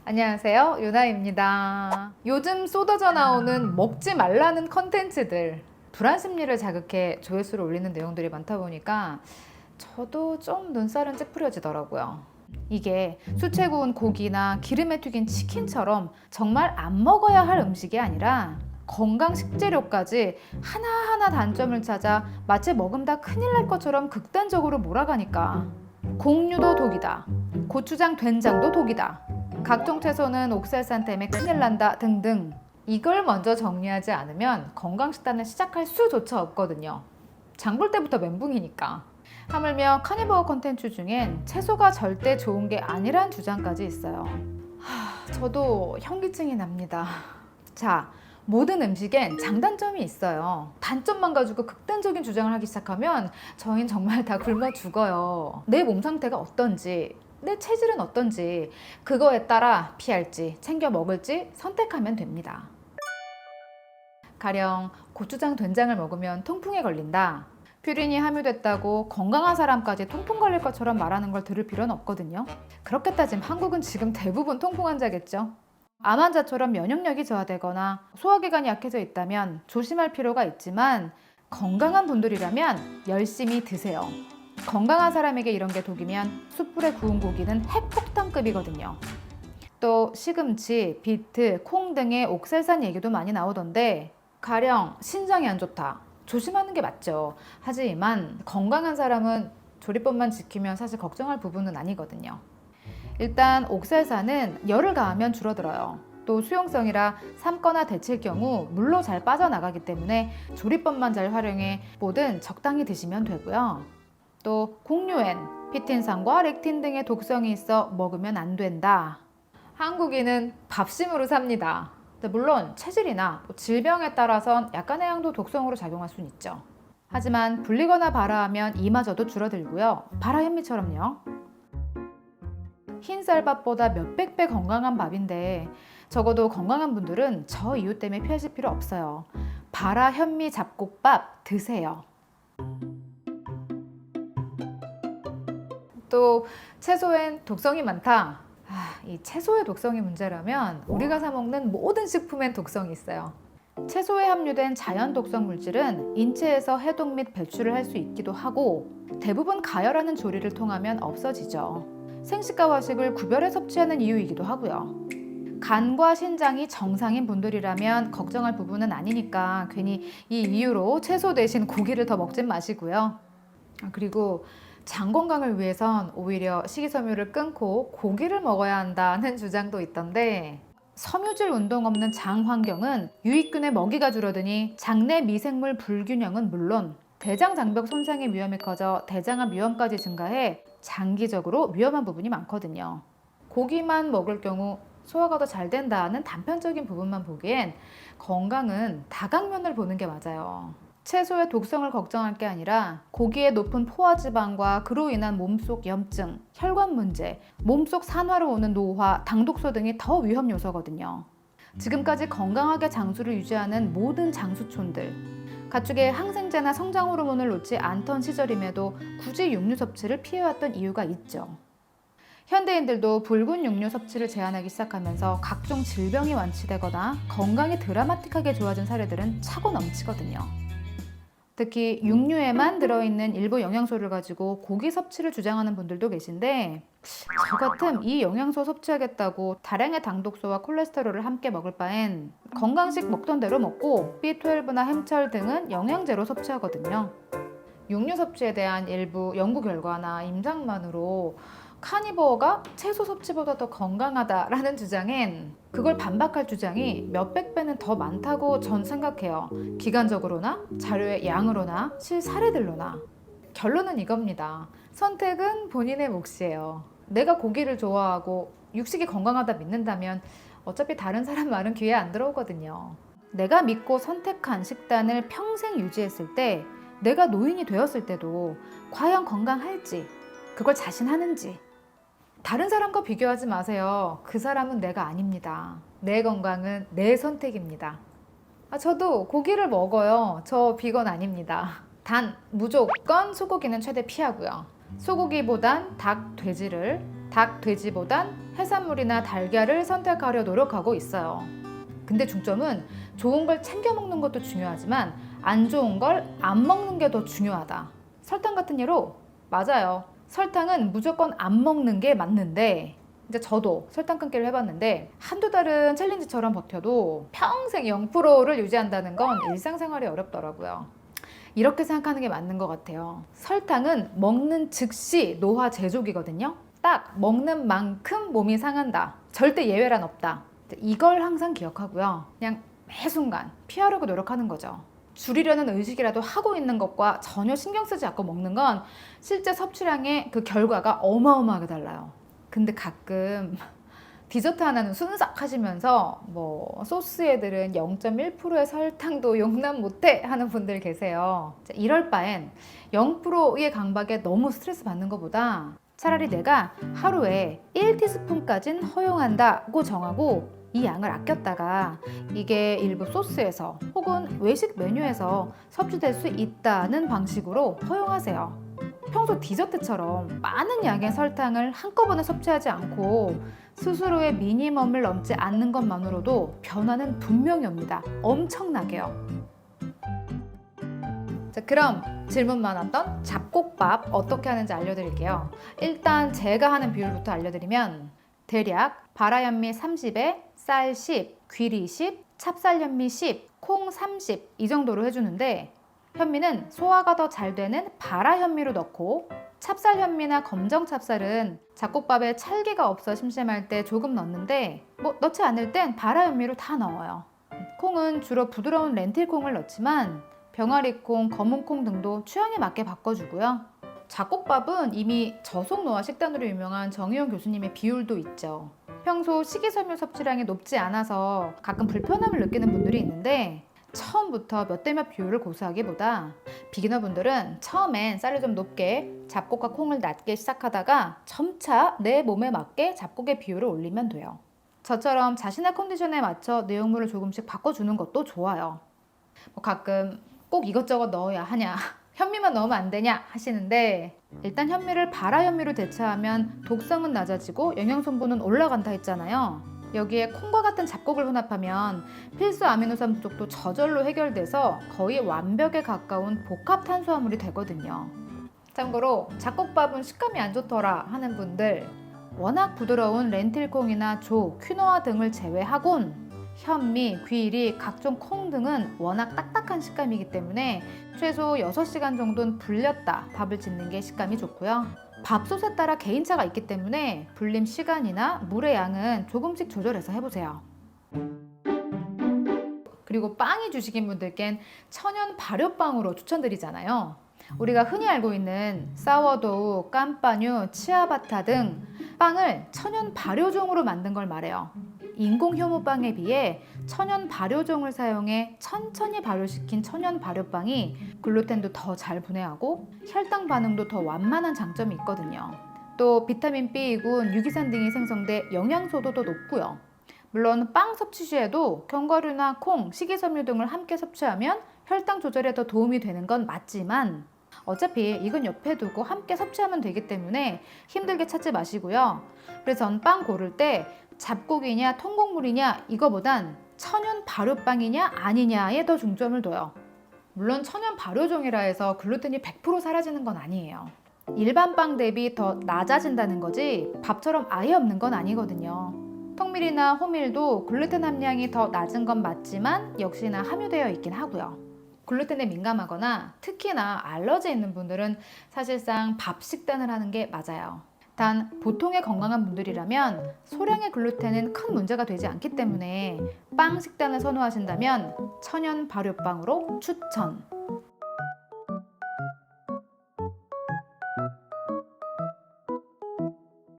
안녕하세요, 유나입니다. 요즘 쏟아져 나오는 먹지 말라는 컨텐츠들, 불안 심리를 자극해 조회수를 올리는 내용들이 많다 보니까 저도 좀 눈살은 찌푸려지더라고요. 이게 수채 구운 고기나 기름에 튀긴 치킨처럼 정말 안 먹어야 할 음식이 아니라 건강 식재료까지 하나하나 단점을 찾아 마치 먹음다 큰일 날 것처럼 극단적으로 몰아가니까 곡류도 독이다, 고추장 된장도 독이다, 각종 채소는 옥살산 때문에 큰일 난다 등등, 이걸 먼저 정리하지 않으면 건강식단을 시작할 수조차 없거든요. 장볼 때부터 멘붕이니까. 하물며 카니버거 콘텐츠 중엔 채소가 절대 좋은 게 아니란 주장까지 있어요. 저도 현기증이 납니다. 자, 모든 음식엔 장단점이 있어요. 단점만 가지고 극단적인 주장을 하기 시작하면 저희는 정말 다 굶어 죽어요. 내 몸 상태가 어떤지, 내 체질은 어떤지, 그거에 따라 피할지 챙겨 먹을지 선택하면 됩니다. 가령 고추장 된장을 먹으면 통풍에 걸린다, 퓨린이 함유됐다고 건강한 사람까지 통풍 걸릴 것처럼 말하는 걸 들을 필요는 없거든요. 그렇게 따지면 한국은 지금 대부분 통풍 환자겠죠. 암 환자처럼 면역력이 저하되거나 소화기관이 약해져 있다면 조심할 필요가 있지만, 건강한 분들이라면 열심히 드세요. 건강한 사람에게 이런 게 독이면 숯불에 구운 고기는 핵폭탄급이거든요. 또 시금치, 비트, 콩 등의 옥살산 얘기도 많이 나오던데, 가령 신장이 안 좋다, 조심하는 게 맞죠. 하지만 건강한 사람은 조리법만 지키면 사실 걱정할 부분은 아니거든요. 일단 옥살산은 열을 가하면 줄어들어요. 또 수용성이라 삶거나 데칠 경우 물로 잘 빠져나가기 때문에 조리법만 잘 활용해 뭐든 적당히 드시면 되고요. 또 곡류엔 피틴산과 렉틴 등의 독성이 있어 먹으면 안 된다. 한국인은 밥심으로 삽니다. 물론 체질이나 질병에 따라선 약간의 양도 독성으로 작용할 수는 있죠. 하지만 불리거나 발화하면 이마저도 줄어들고요. 발화현미처럼요. 흰쌀밥보다 몇백 배 건강한 밥인데, 적어도 건강한 분들은 저 이유 때문에 피하실 필요 없어요. 발화현미 잡곡밥 드세요. 또 채소엔 독성이 많다. 이 채소의 독성이 문제라면 우리가 사 먹는 모든 식품엔 독성이 있어요. 채소에 함유된 자연 독성 물질은 인체에서 해독 및 배출을 할 수 있기도 하고, 대부분 가열하는 조리를 통하면 없어지죠. 생식과 화식을 구별해 섭취하는 이유이기도 하고요. 간과 신장이 정상인 분들이라면 걱정할 부분은 아니니까 괜히 이 이유로 채소 대신 고기를 더 먹진 마시고요. 그리고 장 건강을 위해선 오히려 식이섬유를 끊고 고기를 먹어야 한다는 주장도 있던데, 섬유질 운동 없는 장 환경은 유익균의 먹이가 줄어드니 장내 미생물 불균형은 물론 대장 장벽 손상의 위험이 커져 대장암 위험까지 증가해 장기적으로 위험한 부분이 많거든요. 고기만 먹을 경우 소화가 더 잘 된다는 단편적인 부분만 보기엔 건강은 다각면을 보는 게 맞아요. 채소의 독성을 걱정할 게 아니라 고기의 높은 포화지방과 그로 인한 몸속 염증, 혈관 문제, 몸속 산화로 오는 노화, 당독소 등이 더 위험 요소거든요. 지금까지 건강하게 장수를 유지하는 모든 장수촌들, 가축의 항생제나 성장 호르몬을 놓지 않던 시절임에도 굳이 육류 섭취를 피해왔던 이유가 있죠. 현대인들도 붉은 육류 섭취를 제한하기 시작하면서 각종 질병이 완치되거나 건강이 드라마틱하게 좋아진 사례들은 차고 넘치거든요. 특히 육류에만 들어있는 일부 영양소를 가지고 고기 섭취를 주장하는 분들도 계신데, 저 같음 이 영양소 섭취하겠다고 다량의 당독소와 콜레스테롤을 함께 먹을 바엔 건강식 먹던 대로 먹고 B12나 햄철 등은 영양제로 섭취하거든요. 육류 섭취에 대한 일부 연구 결과나 임상만으로 카니버어가 채소 섭취보다 더 건강하다라는 주장엔 그걸 반박할 주장이 몇백 배는 더 많다고 전 생각해요. 기관적으로나 자료의 양으로나 실사례들로나. 결론은 이겁니다. 선택은 본인의 몫이에요. 내가 고기를 좋아하고 육식이 건강하다 믿는다면 어차피 다른 사람 말은 귀에 안 들어오거든요. 내가 믿고 선택한 식단을 평생 유지했을 때, 내가 노인이 되었을 때도 과연 건강할지, 그걸 자신하는지. 다른 사람과 비교하지 마세요. 그 사람은 내가 아닙니다. 내 건강은 내 선택입니다. 저도 고기를 먹어요. 저 비건 아닙니다. 단 무조건 소고기는 최대 피하고요. 소고기보단 닭, 돼지를, 닭, 돼지보단 해산물이나 달걀을 선택하려 노력하고 있어요. 근데 중점은 좋은 걸 챙겨 먹는 것도 중요하지만 안 좋은 걸 안 먹는 게 더 중요하다. 설탕 같은 예로 맞아요. 설탕은 무조건 안 먹는 게 맞는데 이제 저도 설탕 끊기를 해봤는데 한두 달은 챌린지처럼 버텨도 평생 0%를 유지한다는 건 일상생활이 어렵더라고요. 이렇게 생각하는 게 맞는 것 같아요. 설탕은 먹는 즉시 노화 제조기거든요. 딱 먹는 만큼 몸이 상한다. 절대 예외란 없다. 이걸 항상 기억하고요. 그냥 매 순간 피하려고 노력하는 거죠. 줄이려는 의식이라도 하고 있는 것과 전혀 신경 쓰지 않고 먹는 건 실제 섭취량의 그 결과가 어마어마하게 달라요. 근데 가끔 디저트 하나는 순삭 하시면서 뭐 소스 애들은 0.1%의 설탕도 용납 못해 하는 분들 계세요. 이럴 바엔 0%의 강박에 너무 스트레스 받는 것보다 차라리 내가 하루에 1티스푼까진 허용한다고 정하고 이 양을 아꼈다가 이게 일부 소스에서 혹은 외식 메뉴에서 섭취될 수 있다는 방식으로 허용하세요. 평소 디저트처럼 많은 양의 설탕을 한꺼번에 섭취하지 않고 스스로의 미니멈을 넘지 않는 것만으로도 변화는 분명히 옵니다. 엄청나게요. 자, 그럼 질문 많았던 잡곡밥 어떻게 하는지 알려드릴게요. 일단 제가 하는 비율부터 알려드리면 대략 바라현미 30에 쌀 10, 귀리 10, 찹쌀현미 10, 콩 30 이 정도로 해주는데 현미는 소화가 더 잘 되는 바라현미로 넣고 찹쌀현미나 검정찹쌀은 잡곡밥에 찰기가 없어 심심할 때 조금 넣는데 뭐 넣지 않을 땐 바라현미로 다 넣어요. 콩은 주로 부드러운 렌틸콩을 넣지만 병아리콩, 검은콩 등도 취향에 맞게 바꿔주고요. 잡곡밥은 이미 저속노화 식단으로 유명한 정의용 교수님의 비율도 있죠. 평소 식이섬유 섭취량이 높지 않아서 가끔 불편함을 느끼는 분들이 있는데 처음부터 몇 대 몇 비율을 고수하기보다 비기너분들은 처음엔 쌀을 좀 높게 잡곡과 콩을 낮게 시작하다가 점차 내 몸에 맞게 잡곡의 비율을 올리면 돼요. 저처럼 자신의 컨디션에 맞춰 내용물을 조금씩 바꿔주는 것도 좋아요. 가끔 꼭 이것저것 넣어야 하냐 현미만 넣으면 안 되냐 하시는데 일단 현미를 바라현미로 대체하면 독성은 낮아지고 영양성분은 올라간다 했잖아요. 여기에 콩과 같은 잡곡을 혼합하면 필수 아미노산 부족도 저절로 해결돼서 거의 완벽에 가까운 복합 탄수화물이 되거든요. 참고로 잡곡밥은 식감이 안 좋더라 하는 분들 워낙 부드러운 렌틸콩이나 조, 퀴노아 등을 제외하곤 현미, 귀리, 각종 콩 등은 워낙 딱딱한 식감이기 때문에 최소 6시간 정도는 불렸다 밥을 짓는 게 식감이 좋고요. 밥솥에 따라 개인차가 있기 때문에 불림 시간이나 물의 양은 조금씩 조절해서 해보세요. 그리고 빵이 주식인 분들께는 천연 발효빵으로 추천드리잖아요. 우리가 흔히 알고 있는 사워도우, 깜빠뉴, 치아바타 등 빵을 천연 발효종으로 만든 걸 말해요. 인공 효모빵에 비해 천연 발효종을 사용해 천천히 발효시킨 천연 발효빵이 글루텐도 더 잘 분해하고 혈당 반응도 더 완만한 장점이 있거든요. 또 비타민 B군, 유기산 등이 생성돼 영양소도 더 높고요. 물론 빵 섭취 시에도 견과류나 콩, 식이섬유 등을 함께 섭취하면 혈당 조절에 더 도움이 되는 건 맞지만 어차피 이건 옆에 두고 함께 섭취하면 되기 때문에 힘들게 찾지 마시고요. 그래서 전 빵 고를 때 잡곡이냐 통곡물이냐 이거보단 천연 발효빵이냐 아니냐에 더 중점을 둬요. 물론 천연 발효종이라 해서 글루텐이 100% 사라지는 건 아니에요. 일반 빵 대비 더 낮아진다는 거지 밥처럼 아예 없는 건 아니거든요. 통밀이나 호밀도 글루텐 함량이 더 낮은 건 맞지만 역시나 함유되어 있긴 하고요. 글루텐에 민감하거나 특히나 알러지 있는 분들은 사실상 밥 식단을 하는 게 맞아요. 단 보통의 건강한 분들이라면 소량의 글루텐은 큰 문제가 되지 않기 때문에 빵 식단을 선호하신다면 천연 발효빵으로 추천!